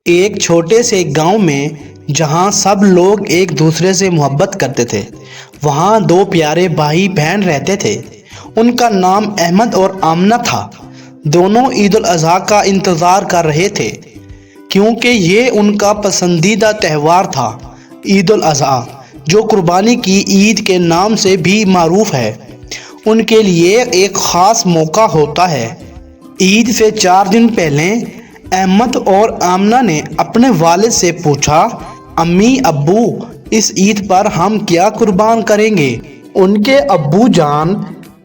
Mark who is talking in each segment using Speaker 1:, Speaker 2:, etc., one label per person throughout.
Speaker 1: ایک چھوٹے سے گاؤں میں جہاں سب لوگ ایک دوسرے سے محبت کرتے تھے، وہاں دو پیارے بھائی بہن رہتے تھے۔ ان کا نام احمد اور آمنہ تھا۔ دونوں عید الاضحیٰ کا انتظار کر رہے تھے کیونکہ یہ ان کا پسندیدہ تہوار تھا۔ عید الاضحیٰ، جو قربانی کی عید کے نام سے بھی معروف ہے، ان کے لیے ایک خاص موقع ہوتا ہے۔ عید سے 4 دن پہلے احمد اور آمنہ نے اپنے والد سے پوچھا، امی ابو، اس عید پر ہم کیا قربان کریں گے؟ ان کے ابو جان،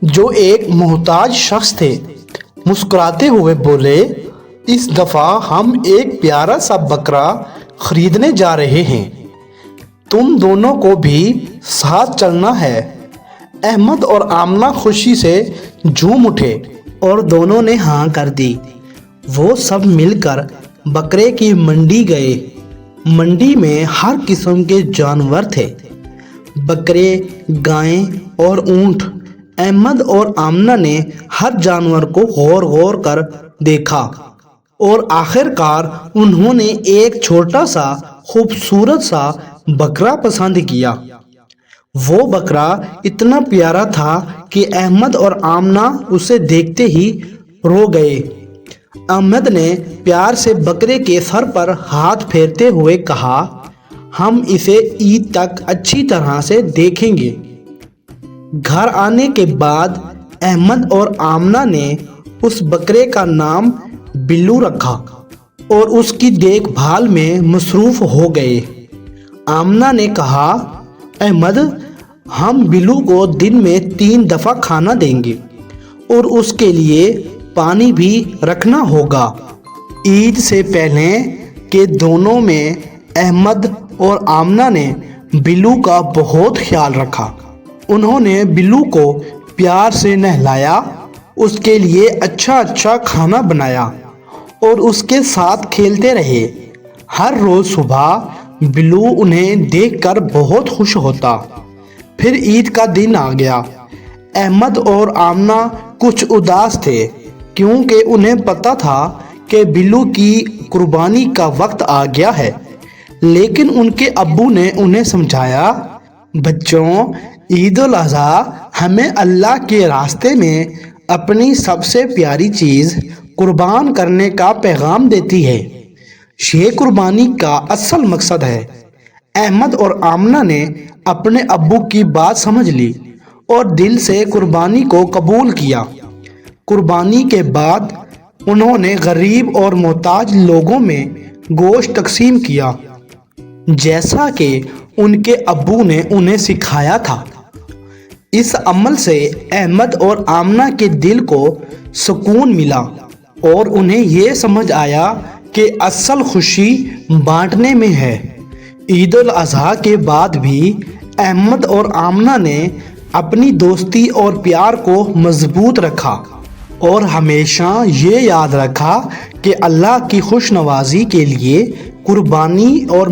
Speaker 1: جو ایک محتاج شخص تھے، مسکراتے ہوئے بولے، اس دفعہ ہم ایک پیارا سا بکرا خریدنے جا رہے ہیں، تم دونوں کو بھی ساتھ چلنا ہے۔ احمد اور آمنہ خوشی سے جھوم اٹھے اور دونوں نے ہاں کر دی۔ وہ سب مل کر بکرے کی منڈی گئے۔ منڈی میں ہر قسم کے جانور تھے، بکرے، گائیں اور اونٹ۔ احمد اور آمنہ نے ہر جانور کو غور کر دیکھا اور آخرکار انہوں نے ایک چھوٹا سا خوبصورت سا بکرا پسند کیا۔ وہ بکرا اتنا پیارا تھا کہ احمد اور آمنہ اسے دیکھتے ہی رو گئے۔ احمد نے پیار سے بکرے کے سر پر ہاتھ پھیرتے ہوئے کہا، ہم اسے عید تک اچھی طرح سے دیکھیں گے۔ گھر آنے کے بعد احمد اور آمنہ نے اس بکرے کا نام بلو رکھا اور اس کی دیکھ بھال میں مصروف ہو گئے۔ آمنہ نے کہا، احمد، ہم بلو کو دن میں 3 دفعہ کھانا دیں گے اور اس کے لیے پانی بھی رکھنا ہوگا۔ عید سے پہلے کے دنوں میں احمد اور آمنہ نے بلو کا بہت خیال رکھا۔ انہوں نے بلو کو پیار سے نہلایا، اس کے لیے اچھا کھانا بنایا اور اس کے ساتھ کھیلتے رہے۔ ہر روز صبح بلو انہیں دیکھ کر بہت خوش ہوتا۔ پھر عید کا دن آ گیا۔ احمد اور آمنہ کچھ اداس تھے کیونکہ انہیں پتا تھا کہ بلو کی قربانی کا وقت آ گیا ہے، لیکن ان کے ابو نے انہیں سمجھایا، بچوں، عید الاضحیٰ ہمیں اللہ کے راستے میں اپنی سب سے پیاری چیز قربان کرنے کا پیغام دیتی ہے۔ یہ قربانی کا اصل مقصد ہے۔ احمد اور آمنہ نے اپنے ابو کی بات سمجھ لی اور دل سے قربانی کو قبول کیا۔ قربانی کے بعد انہوں نے غریب اور محتاج لوگوں میں گوشت تقسیم کیا، جیسا کہ ان کے ابو نے انہیں سکھایا تھا۔ اس عمل سے احمد اور آمنہ کے دل کو سکون ملا اور انہیں یہ سمجھ آیا کہ اصل خوشی بانٹنے میں ہے۔ عید الاضحیٰ کے بعد بھی احمد اور آمنہ نے اپنی دوستی اور پیار کو مضبوط رکھا اور ہمیشہ یہ یاد رکھا کہ اللہ کی خوش نوازی کے لیے قربانی اور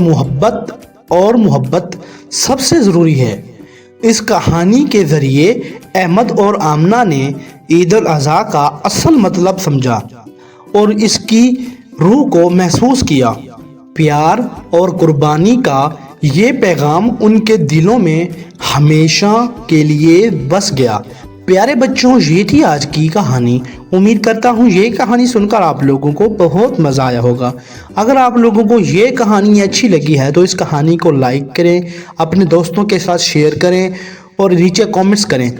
Speaker 1: محبت سب سے ضروری ہے۔ اس کہانی کے ذریعے احمد اور آمنہ نے عید الاضحیٰ کا اصل مطلب سمجھا اور اس کی روح کو محسوس کیا۔ پیار اور قربانی کا یہ پیغام ان کے دلوں میں ہمیشہ کے لیے بس گیا۔ پیارے بچوں، یہ تھی آج کی کہانی۔ امید کرتا ہوں یہ کہانی سن کر آپ لوگوں کو بہت مزہ آیا ہوگا۔ اگر آپ لوگوں کو یہ کہانی اچھی لگی ہے تو اس کہانی کو لائک کریں، اپنے دوستوں کے ساتھ شیئر کریں اور نیچے کامنٹس کریں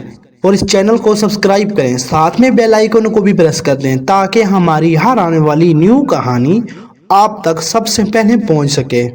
Speaker 1: اور اس چینل کو سبسکرائب کریں۔ ساتھ میں بیل آئیکن کو بھی پریس کر دیں تاکہ ہماری ہر آنے والی نیو کہانی آپ تک سب سے پہلے پہنچ سکے۔